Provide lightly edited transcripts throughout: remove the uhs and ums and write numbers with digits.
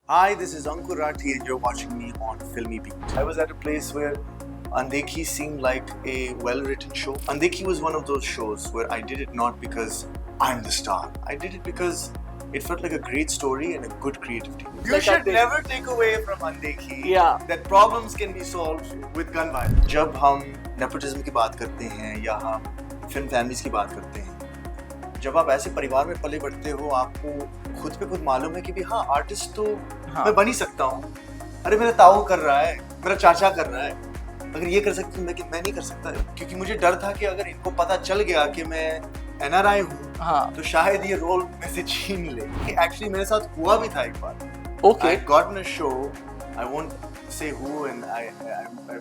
Hi, this is Ankur Rathi and you're watching me on Filmy Beat. I was at a place where Andekhi seemed like a well-written show. Andekhi was one of those shows where I did it not because I'm the star. I did it because it felt like a great story and a good creative team. You Like should that never take away from Andekhi Yeah. that problems can be solved with gun violence. जब हम nepotism की बात करते हैं या हम film families की बात करते हैं, जब आप ऐसे परिवार में पले बढ़ते हो आपको खुद पे खुद मालूम है कि भी हाँ आर्टिस्ट तो मैं बन ही सकता हूँ. अरे मेरा ताऊ कर रहा है, मेरा चाचा कर रहा है, अगर ये कर सकते लेकिन मैं नहीं कर सकता, क्योंकि मुझे डर था कि अगर इनको पता चल गया कि मैं एनआरआई हूँ तो शायद ये रोल में से छीन ले. एक्चुअली मेरे साथ हुआ भी था एक बार. Okay. I got in a show, I won't say who, and I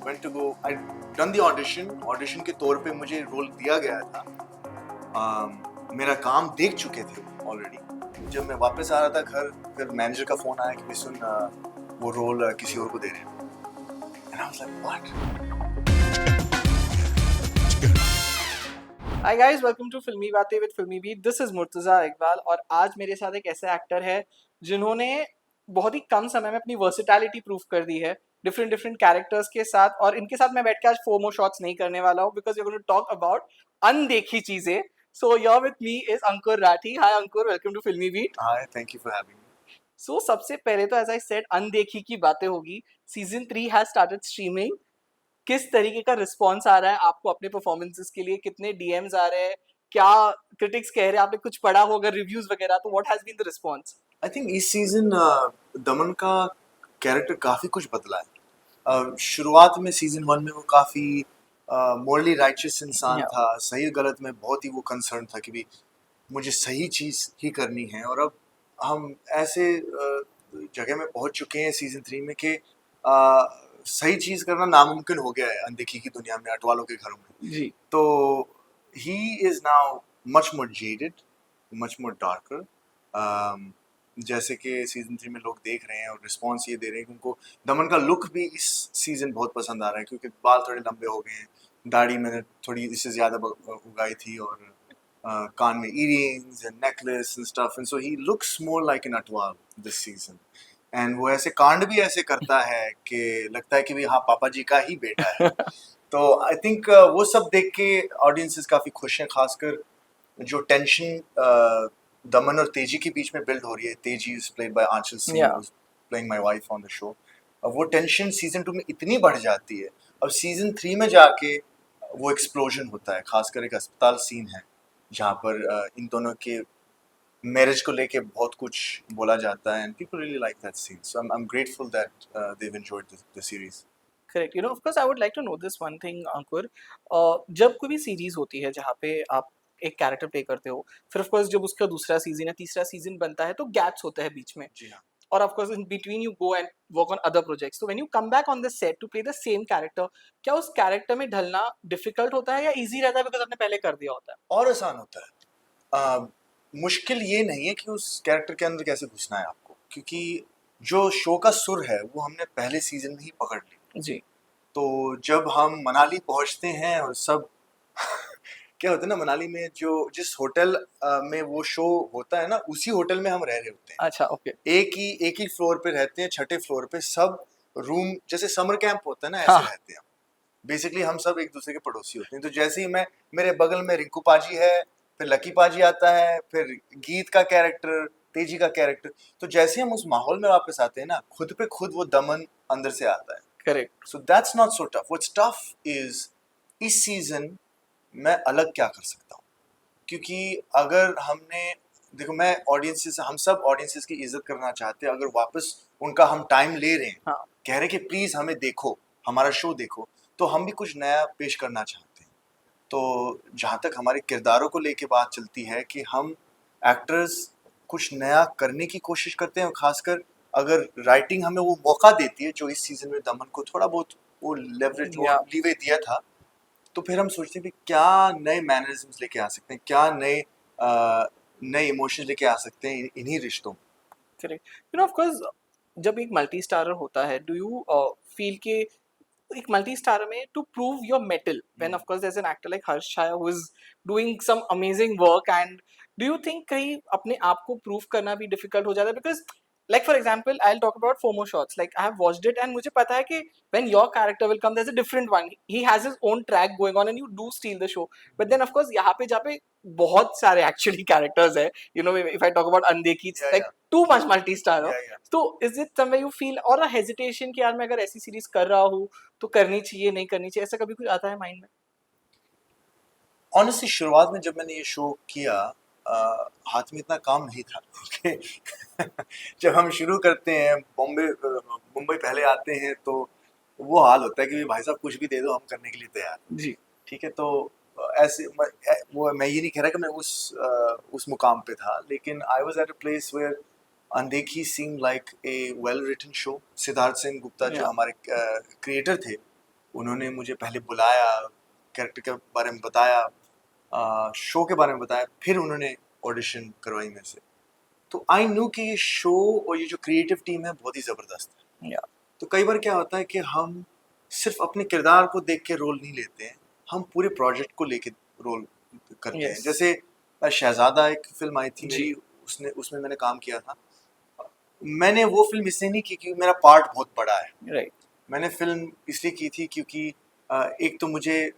went to go, I done the audition के तौर पे मुझे रोल दिया गया था. मेरा काम देख चुके थे ऑलरेडी. जब मैं वापस आ रहा था घर, फिर मैनेजर का फोन आया कि सुन वो रोल किसी और को दे रहे हैं. And I was like, what? Hi guys, welcome to फिल्मी बातें with Filmibeat. This is Murtaza Iqbal और आज मेरे साथ एक ऐसा एक्टर है जिन्होंने बहुत ही कम समय में अपनी वर्सिटैलिटी प्रूव कर दी है डिफरेंट कैरेक्टर्स के साथ. और इनके साथ मैं बैठ के आज फोमो शॉट्स नहीं करने वाला हूँ because we are going to talk about अनदेखी चीजें. So here with me is Ankur Rathi. Hi Ankur, welcome to Filmy Beat. Hi, thank you for having me. So सबसे पहले तो as I said अनदेखी की बातें होगी. Season 3 has started streaming. किस तरीके का रिस्पॉन्स आ रहा है आपको अपने परफॉर्मेंसेस के लिए? कितने डीएम्स आ रहे हैं? क्या क्रिटिक्स कह रहे हैं? आपने कुछ पढ़ा होगा रिव्यूज वगैरह, तो what has been the response? I think इस सीजन दमन का कैरेक्टर काफी कुछ बदला है. शुरुआत में सीजन 1 में वो काफी मोरली राइचियस इंसान था. सही गलत में बहुत ही वो कंसर्न था कि भी मुझे सही चीज ही करनी है. और अब हम ऐसे जगह में पहुंच चुके हैं सीजन 3 में कि सही चीज करना नामुमकिन हो गया है अनदेखी की दुनिया में, अटवालों के घरों में जी. तो he is now much more jaded, much more darker. जैसे कि सीजन 3 में लोग देख रहे हैं और रिस्पॉन्स ये दे रहे हैं कि उनको दमन का लुक भी इस सीजन बहुत पसंद आ रहा है, क्योंकि बाल थोड़े लंबे हो गए हैं, दाढ़ी मैंने थोड़ी इससे ज़्यादा उगाई थी, और कान में earrings and necklace and stuff, and so he looks more like an Atwal this season. And वो ऐसे कांड भी ऐसे करता है कि लगता है कि भी हाँ पापा जी का ही बेटा है. तो आई थिंक वो सब देख के ऑडियंसेस काफ़ी खुश हैं. खासकर जो टेंशन दमन और तेजी के बीच में बिल्ड हो रही है. Teji is played by Aanchal Singh, who is playing my wife on the show. वो टेंशन सीजन 2 में इतनी बढ़ जाती है. अब सीजन 3 में जाके वो एक्सप्लोजन होता है. खासकर एक अस्पताल सीन है जहाँ पर इन दोनों के मैरिज को लेके बहुत कुछ बोला जाता है, and people really like that scene. So I am grateful that they have enjoyed the series. Correct. You know of course I would like to know this one thing Ankur. जब कोई भी सीरीज होती है जहाँ पे आप एक कैरेक्टर प्ले करते हो, फिर ऑफ कोर्स जब उसका दूसरा सीजन या तीसरा सीजन बनता है तो गैप्स होता है बीच में. जी हाँ. और of course in between you go and work on other projects. तो when you come back on the set to play the same character, क्या उस कैरेक्टर में ढलना डिफिकल्ट होता है या इजी रहता है बिकॉज आपने पहले कर दिया होता है? और आसान होता है. मुश्किल ये नहीं है कि उस कैरेक्टर के अंदर कैसे घुसना है आपको, क्योंकि जो शो का सुर है वो हमने पहले सीजन में ही पकड़ ली. जी. तो जब हम मनाली पहुंचते हैं और सब क्या होता है ना, मनाली में जो जिस होटल में वो शो होता है ना, उसी होटल में हम रह रहे होते हैं. अच्छा, ओके. एक ही फ्लोर पे रहते हैं, छठे फ्लोर पे सब रूम, जैसे समर कैंप होता है ना, ऐसे रहते हैं. बेसिकली हम सब एक दूसरे के पड़ोसी होते हैं. तो जैसे ही मेरे बगल में रिंकू पाजी है, फिर लकी पाजी आता है, फिर गीत का कैरेक्टर, तेजी का कैरेक्टर. तो जैसे हम उस माहौल में वापस आते हैं ना, खुद पे खुद वो दमन अंदर से आता है. Correct. So that's not so tough. What's tough is इस सीजन मैं अलग क्या कर सकता हूँ. क्योंकि अगर हमने देखो, मैं ऑडियंसेस, हम सब ऑडियंसेस की इज्जत करना चाहते हैं. अगर वापस उनका हम टाइम ले रहे हैं, कह रहे हैं कि प्लीज हमें देखो, हमारा शो देखो, तो हम भी कुछ नया पेश करना चाहते हैं. तो जहाँ तक हमारे किरदारों को लेके बात चलती है कि हम एक्टर्स कुछ नया करने की कोशिश करते हैं. खासकर अगर राइटिंग हमें वो मौका देती है, जो इस सीजन में दमन को थोड़ा बहुत वो लेवरेज लीवे दिया था, तो फिर हम सोचते हैं कि क्या नए मैनरिज्म्स लेके आ सकते हैं, क्या नए इमोशंस लेके आ सकते हैं इन्हीं रिश्तों में. Correct. You know of course जब एक मल्टी स्टारर होता है, डू यू फील के एक मल्टी स्टारर में to prove your mettle when of course there is an actor like Harsh Chhaya who is doing some amazing work, and do you think कहीं अपने आप को प्रूव करना भी डिफिकल्ट हो जाता है? Because like for example, I'll talk about FOMO shots. Like I have watched it and मुझे पता है कि when your character will come, there's a different one. He has his own track going on and you do steal the show. But then of course यहाँ पे जहाँ पे बहुत सारे actually characters है. You know, if I talk about Andekhi, it's Yeah, like yeah. too much multi-star. Yeah, yeah. तो is it somewhere you feel और a hesitation कि यार मैं अगर ऐसी सीरीज कर रहा हूँ तो करनी चाहिए नहीं करनी चाहिए, ऐसा कभी कुछ आता है माइंड में? ऑनेस्टली शुरुआत में जब मैंने ये शो किया हाथ में इतना काम नहीं था okay? जब हम शुरू करते हैं मुंबई पहले आते हैं तो वो हाल होता है कि भाई साहब कुछ भी दे दो हम करने के लिए तैयार हैं। जी ठीक है तो ऐसे वो मैं ये नहीं कह रहा कि मैं उस मुकाम पे था लेकिन I was at a place where Undekhi seem like a well written show. Siddharth Sen Gupta जो Yeah. हमारे क्रिएटर थे उन्होंने मुझे पहले बुलाया, कैरेक्टर के बारे में बताया, शो के बारे में बताया, फिर उन्होंने ऑडिशन करवाई मेरे से। तो आई न्यू कि ये शो और ये जो क्रिएटिव टीम है बहुत ही ज़बरदस्त है। Yeah. तो कई बार क्या होता है कि हम सिर्फ अपने किरदार को देख के रोल नहीं लेते हैं, हम पूरे प्रोजेक्ट को लेके रोल करते हैं। Yes. जैसे शहजादा एक फिल्म आई थी जी। मेरी, उसमें मैंने काम किया था। मैंने वो फिल्म इसलिए नहीं की क्योंकि मेरा पार्ट बहुत बड़ा है। Right. मैंने फिल्म इसलिए की थी क्योंकि एक तो मुझे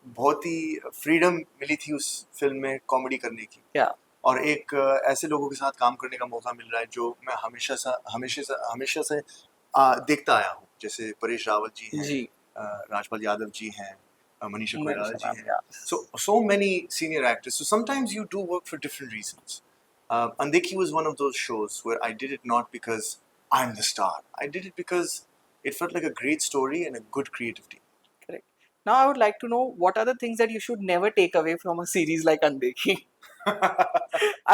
बहुत ही फ्रीडम मिली थी उस फिल्म में कॉमेडी करने की, Yeah. और एक ऐसे लोगों के साथ काम करने का मौका मिल रहा है जो मैं हमेशा से देखता आया हूँ। जैसे परेश रावल जी हैं, जी राजपाल यादव जी हैं, मनीषा कोइराला Manisha जी ma'am, हैं। yeah. So many senior actors. So sometimes you do work for different reasons. Andekhi was one of those shows where I did it not because I'm the star. I did it because it felt like a great story and a good creative team. Correct. Now I would like to know what are the things that you should never take away from a series like Andekhi.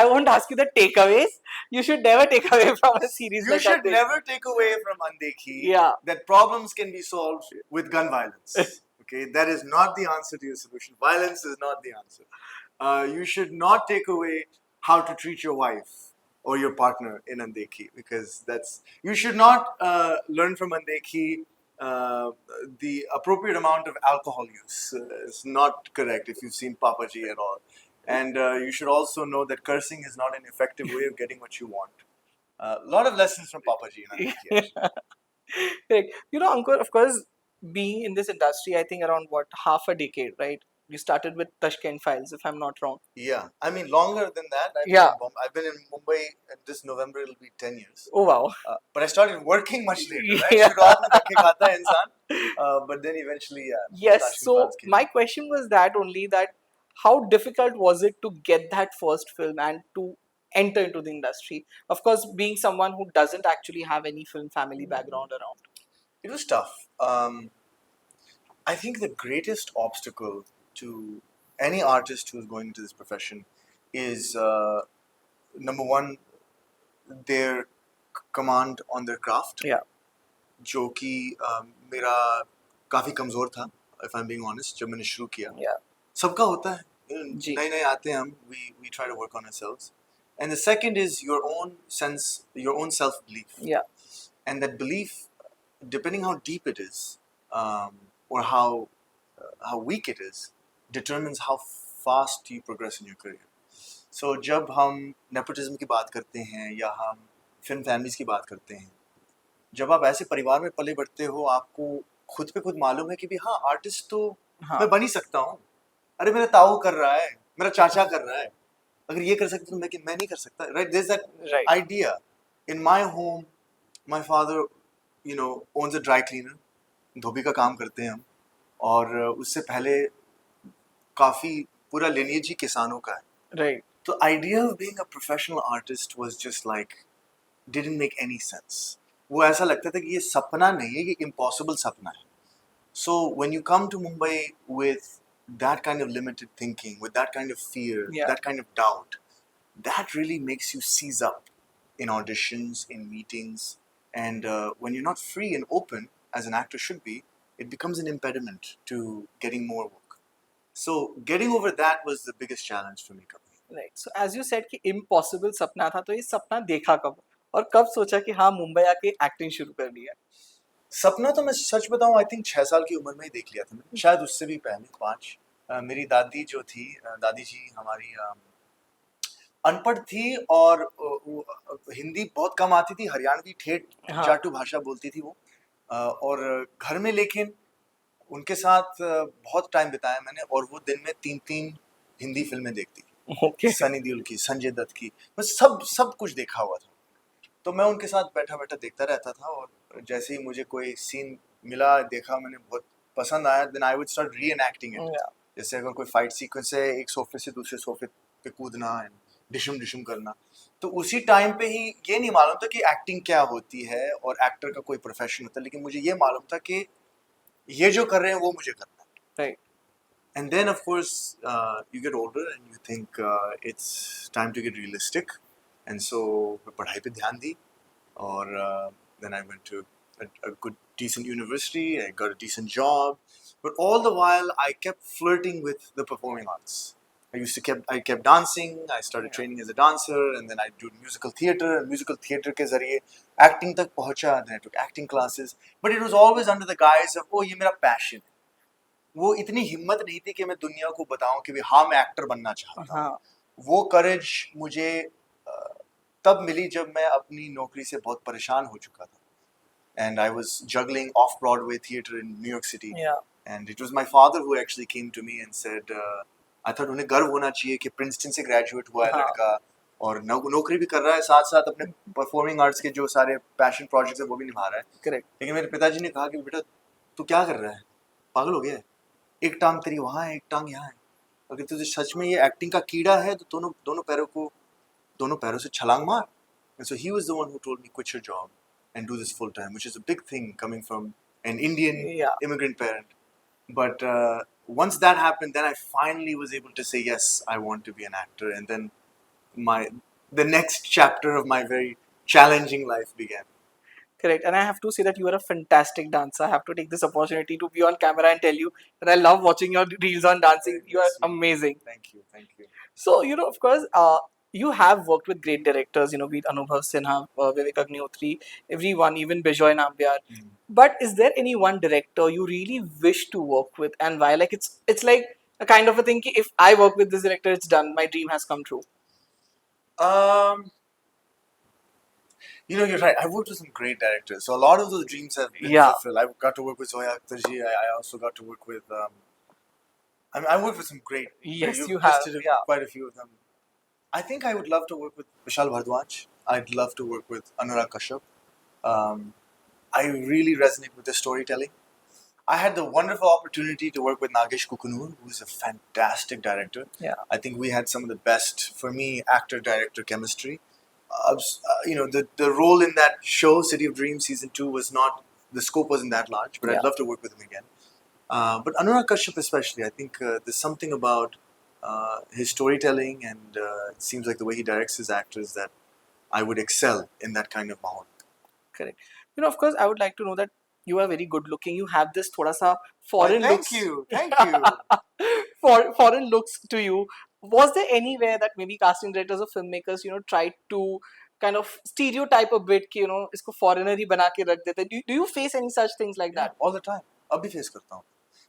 I won't ask you the takeaways. You should never take away from a series You like should Andekhi. never take away from Andekhi Yeah. that problems can be solved with gun violence. Okay, that is not the answer to your solution. Violence is not the answer. You should not take away how to treat your wife or your partner in Andekhi because you should not learn from Andekhi the appropriate amount of alcohol use. It's not correct if you've seen Papa Ji at all. And you should also know that cursing is not an effective way of getting what you want. A lot of lessons from Papa Ji in Andekhi. actually. Correct. You know, Ankur, of course, being in this industry, I think around what, half a decade, right? You started with Tashkent Files, if I'm not wrong. Yeah, I mean longer than that. Yeah. I've been in Mumbai. This November it'll be 10 years. Oh wow. But I started working much later. Right? Yeah. शुरुआत में धक्के खाता है इंसान. But then eventually, yeah. Yes. Tashkent So Files came. my question was that only, that how difficult was it to get that first film and to enter into the industry? Of course, being someone who doesn't actually have any film family background around. It was tough. I think the greatest obstacle to any artist who's going into this profession is number one, their command on their craft. Yeah. जो कि मेरा काफ़ी कमज़ोर था, if I'm being honest, जब मैंने शुरू किया। Yeah. सबका होता है, जी। नए आते हैं हम, we try to work on ourselves. And the second is your own self-belief. Yeah. And that belief, depending how deep it is, or how weak it is, determines how fast you progress in your career. So जब हम nepotism की बात करते हैं या हम film families की बात करते हैं, जब आप ऐसे परिवार में पले बढ़ते हो, आपको खुद पे खुद मालूम है कि भी हाँ आर्टिस्ट तो हाँ. मैं बन ही सकता हूँ। अरे मेरा ताऊ कर रहा है, मेरा चाचा कर रहा है, अगर ये कर सकते तो मैं नहीं कर सकता। Right? There's that Right. idea. In my home, my father, owns a dry cleaner. धोबी का काम करते हैं हम, और उससे पहले काफ़ी पूरा lineage ही किसानों का है। Right. तो idea of being a professional artist was just like didn't make any sense. वो ऐसा लगता था कि ये सपना नहीं है, ये impossible सपना है. So when you come to Mumbai with that kind of limited thinking, with that kind of fear, Yeah. that kind of doubt, that really makes you seize up in auditions, in meetings, and when you're not free and open as an actor should be, it becomes an impediment to getting more work. So getting over that was the biggest challenge for me coming in. Right. So as you said कि impossible सपना था, तो ये सपना देखा कब और कब सोचा कि हाँ मुंबई आके एक्टिंग शुरू करनी है? सपना तो मैं सच बताऊं, आई थिंक 6 साल की उम्र में ही देख लिया था मैंने, शायद उससे भी पहले 5। मेरी दादी जो थी, दादी जी हमारी अनपढ़ थी और हिंदी बहुत कम आती थी, हरियाणवी ठेठ हाँ जाटू भाषा बोलती थी वो। और घर में लेकिन उनके साथ बहुत टाइम बिताया मैंने, और वो दिन में 3-3 हिंदी फ़िल्में देखती थी। ओके सनी देओल की, संजय दत्त की, मैं सब कुछ देखा हुआ था। तो मैं उनके साथ बैठा-बैठा देखता रहता था, और जैसे ही मुझे कोई सीन मिला, देखा मैंने, बहुत पसंद आया, then I would start re-enacting it. या जैसे अगर कोई फाइट सीक्वेंस है, एक सोफे से दूसरे सोफे पे कूदना एंड डिशुम-डिशुम करना। तो उसी टाइम पे ही ये नहीं मालूम था कि एक्टिंग क्या होती है और एक्टर का कोई प्रोफेशन होता है, लेकिन मुझे ये मालूम था कि ये जो कर रहे हैं वो मुझे करना है। Right And then, of course, you get older and you think it's time to get realistic. And so, मैं पढ़ाई पे ध्यान दी, और then I went to a good, decent university. I got a decent job, but all the while I kept flirting with the performing arts. I kept dancing. I started या training as a dancer, and then I do musical theater. And musical theater के ज़रिए acting तक पहुँचा. Then I took acting classes, but it was always under the guise of, oh, ये मेरा passion है. वो इतनी हिम्मत नहीं थी कि मैं दुनिया को बताऊं कि हाँ, मैं एक्टर बनना चाहता हूँ। हाँ वो करेज मुझे अ, तब मिली जब मैं अपनी नौकरी से बहुत परेशान हो चुका था, and I was juggling of Broadway theatre in New York city, yeah and it was my father who actually came to me and said, I thought उन्हें गर्व होना चाहिए कि प्रिंसटन से ग्रेजुएट हुआ है हाँ लड़का, और नौकरी भी कर रहा है, साथ साथ अपने परफॉर्मिंग आर्ट्स के जो सारे पैशन प्रोजेक्ट्स है वो भी निभा रहा है। करेक्ट लेकिन मेरे पिताजी ने कहा कि बेटा, तू क्या कर रहा है, पागल हो गया है, एक टांग तेरी वहाँ है, एक टांग यहाँ है, अगर तुझे सच में ये एक्टिंग का कीड़ा है तो दोनों पैरों से छलांग मार। And so he was the one who told me, quit your job and do this full time, which is a big thing coming from an Indian या immigrant parent. But once that happened, then I finally was able to say, yes, I want to be an actor. And then my the next chapter of my very challenging life began. correct. And I have to say that you are a fantastic dancer. I have to take this opportunity to be on camera and tell you that I love watching your reels on dancing. You are That's sweet. amazing. Thank you, thank you. So, of course, you have worked with great directors, be it Anubhav Sinha, Vivek Agnihotri, everyone, even Bijoy Nambiar. Mm. But is there any one director you really wish to work with, and why? Like it's like a kind of a thing. Ki if I work with this director, it's done. My dream has come true. Um, you're right. I've worked with some great directors, so a lot of those dreams have been Yeah. fulfilled. I got to work with Zoya Akhtarji. I also got to work with. I mean, I worked with some great. Yes, You've you have. listed Yeah. quite a few of them. I think I would love to work with Vishal Bhardwaj. I'd love to work with Anurag Kashyap. Um, I really resonate with the storytelling. I had the wonderful opportunity to work with Nagesh Kukunur, who's a fantastic director. Yeah. I think we had some of the best, for me, actor-director chemistry. The role in that show, City of Dreams season 2, was not, the scope wasn't that large, but Yeah. I'd love to work with him again. But Anurag Kashyap especially, I think there's something about his storytelling, and it seems like the way he directs his actors, that I would excel in that kind of mahal. Correct. Of course, I would like to know that you are very good looking. You have this thoda sa foreign looks. Thank you. Foreign looks to you. Was there anywhere that maybe casting directors or filmmakers, tried to kind of stereotype a bit कि इसको foreigner ही बना के रख देते? Do you face any such things like Yeah, that? all the time. अब भी face करता हूँ.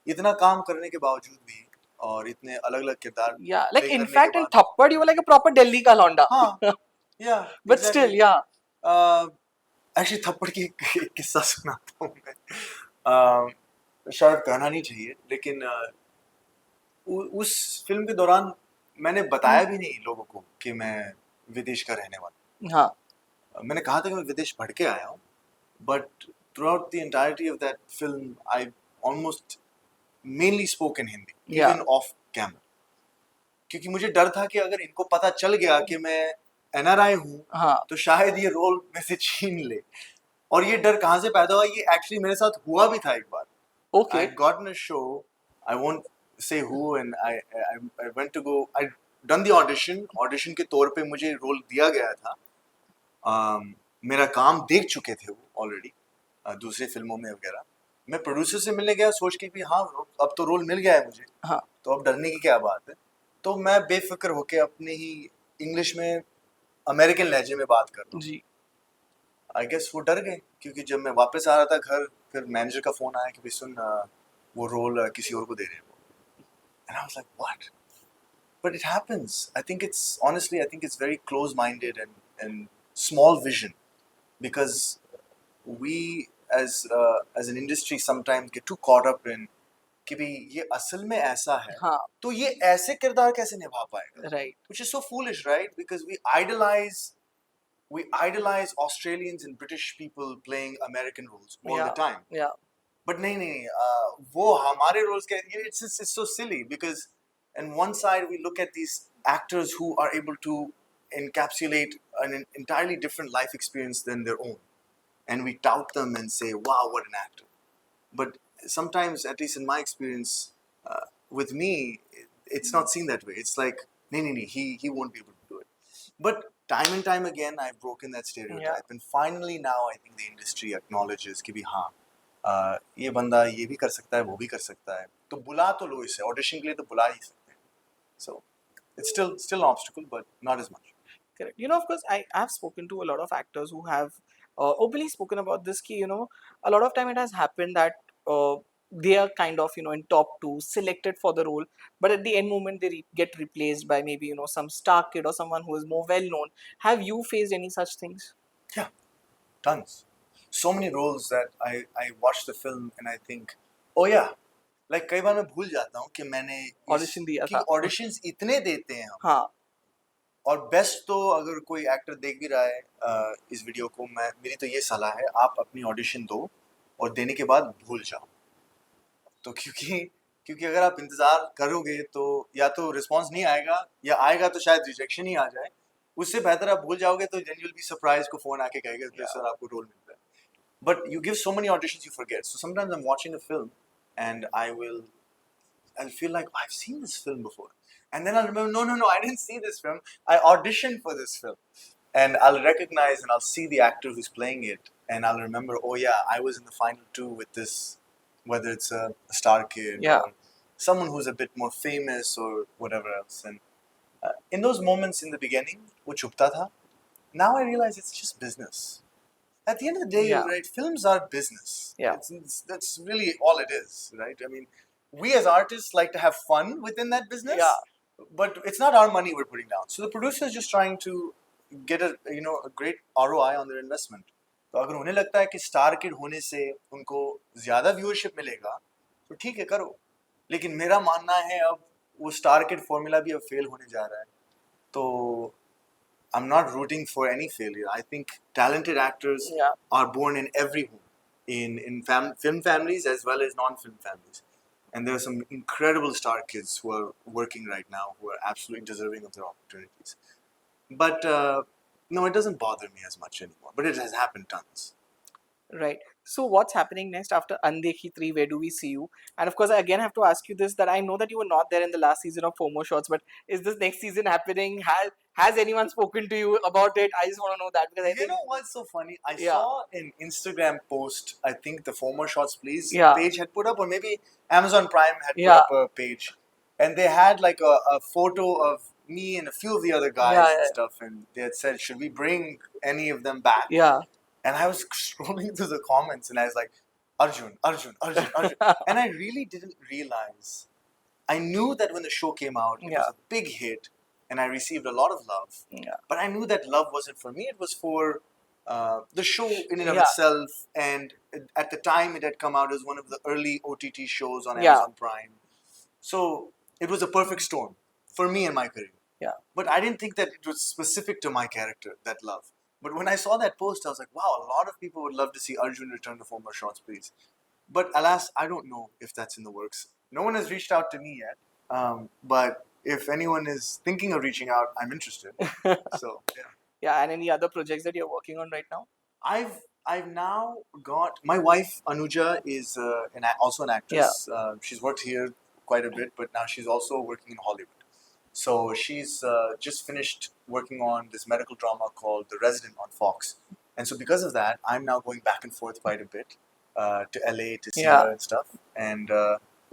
इतना काम करने के बावजूद भी, और इतने अलग-अलग किरदार Yeah, like play in करने fact के in बाद. Thappad you were like a proper Delhi ka londa. हाँ, yeah, But still, exactly. yeah. Actually थप्पड़ की एक किस्सा सुनाता हूँ मैं. शायद कहना नहीं चाहिए, लेकिन उस फिल्म के दौरान मैंने बताया भी नहीं लोगों को कि मैं विदेश का रहने वाला हाँ. हूँ. मैंने कहा था कि मैं विदेश पढ़ के आया हूँ, but throughout the entirety of that film, I almost mainly spoke in Hindi, Yeah. even off camera. क्योंकि मुझे डर था कि अगर इनको पता चल गया कि मैं NRI हूँ, हाँ. तो शायद ये रोल में से छीन ले. और ये डर कहाँ से पैदा हुआ? ये एक्चुअली मेरे साथ हुआ भी था एक बार. I Okay. had gotten a show. I won't say who, and I went to go. I'd done the audition. Audition के तौर पे मुझे रोल दिया गया था. मेरा काम देख चुके थे वो ऑलरेडी दूसरे फिल्मों में वगैरह. मैं प्रोड्यूसर से मिलने गया सोच के कि हाँ, अब तो रोल मिल गया है मुझे, हाँ. तो अब डरने की क्या बात है. तो मैं बेफिक्र होके अपने ही इंग्लिश में अमेरिकन लहजे में बात कर रहा हूँ. जी. आई गेस वो डर गए, क्योंकि जब मैं वापस आ रहा था घर, फिर मैनेजर का फोन आया कि भाई सुन, वो रोल किसी और को दे रहे हैं वो. And I was like what. but it happens. I think it's honestly, I think it's very close-minded and small vision because we as an industry sometimes get too caught up in कि भाई ये असल में ऐसा है हाँ, तो ये ऐसे किरदार कैसे निभा पाएगा right. which is so foolish, right? Because we idolize Australians and British people playing American roles all the Yeah, time. yeah, But नहीं, वो हमारे roles के it's so silly because on one side we look at these actors who are able to encapsulate an entirely different life experience than their own, and we tout them and say, "Wow, what an actor!" But sometimes, at least in my experience, with me, it's not seen that way. It's like, no, he won't be able to do it. But time and time again, I've broken that stereotype, and finally now I think the industry acknowledges कि भी हाँ ये बंदा ये भी कर सकता है वो भी कर सकता है तो बुला तो लो इसे ऑडिशन के लिए तो बुला ही सकते हैं so it's still an obstacle but not as much. correct. You know, of course, I've spoken to a lot of actors who have openly spoken about this. Ki, you know, a lot of time it has happened that they are kind of, you know, in top two, selected for the role, but at the end moment they get replaced by maybe, you know, some star kid or someone who is more well known. Have you faced any such things? Yeah, tons. So many roles that I watch the film and I think, oh yeah, like कई बार मैं भूल जाता हूँ कि मैंने Audition दिया कि था. ऑडिशंस इतने देते हैं हम हाँ, और बेस्ट तो अगर कोई एक्टर देख भी रहा है इस वीडियो को मेरी तो ये सलाह है आप अपनी ऑडिशन दो और देने के बाद भूल जाओ तो क्योंकि क्योंकि अगर आप इंतज़ार करोगे तो या तो रिस्पांस नहीं आएगा या आएगा तो शायद रिजेक्शन ही आ जाए उससे बेहतर आप भूल जाओगे तो देन you'll be surprised को फ़ोन आके कहेगा कि सर आपको रोल मिलता है but you give so many auditions you forget so sometimes I'm watching a film and I'll feel like I've seen this film before and then I'll remember no I didn't see this film I auditioned for this film and I'll recognize and I'll see the actor who's playing it and I'll remember oh yeah I was in the final two with this whether it's a star kid yeah, or someone who's a bit more famous or whatever else and in those moments in the beginning wo chupta tha now I realize it's just business at the end of the day yeah, right films are business yeah, that's really all it is right I mean we as artists like to have fun within that business yeah, but it's not our money we're putting down so the producer is just trying to get a great ROI on their investment तो अगर उन्हें लगता है कि star kid होने से उनको ज़्यादा व्यूअरशिप मिलेगा तो ठीक है करो लेकिन मेरा मानना है अब वो स्टार किड फॉर्मूला भी अब फेल होने जा रहा है तो I'm not rooting for any failure. I think talented actors yeah. are born in every home, film families as well as non-film families. And there are some incredible star kids who are working right now who are absolutely deserving of their opportunities. But no, it doesn't bother me as much anymore. But it has happened tons. Right. So what's happening next after Andekhi 3? Where do we see you? And of course, I again have to ask you this: that I know that you were not there in the last season of FOMO Shots, but is this next season happening? Has anyone spoken to you about it? I just want to know that because I You think know what's so funny? I yeah, saw an Instagram post. I think the Former Shots Please yeah, page had put up, or maybe Amazon Prime had put yeah, up a page, and they had like a photo of me and a few of the other guys yeah, and stuff, and they had said, "Should we bring any of them back?" yeah, And I was scrolling through the comments, and I was like, "Arjun, Arjun, Arjun, Arjun," and I really didn't realize. I knew that when the show came out, it yeah, was a big hit, and I received a lot of love. yeah, But I knew that love wasn't for me; it was for the show in and of yeah, itself. And at the time, it had come out as one of the early OTT shows on yeah, Amazon Prime. So it was a perfect storm for me and my career. yeah. But I didn't think that it was specific to my character, that love. But when I saw that post, I was like, wow, a lot of people would love to see Arjun return to Former Shots, please. But alas, I don't know if that's in the works. No one has reached out to me yet. But if anyone is thinking of reaching out, I'm interested. So yeah, Yeah, and any other projects that you're working on right now? I've now got my wife Anuja is also an actress. She's worked here quite a bit, but now she's also working in Hollywood. So she's just finished working on this medical drama called The Resident on Fox, and so because of that, I'm now going back and forth quite a bit to LA to see Yeah. her and stuff. And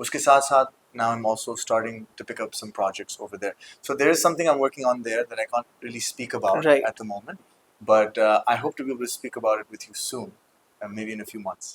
uske saath saath now I'm also starting to pick up some projects over there. So there is something I'm working on there that I can't really speak about Right. at the moment, but I hope to be able to speak about it with you soon, maybe in a few months.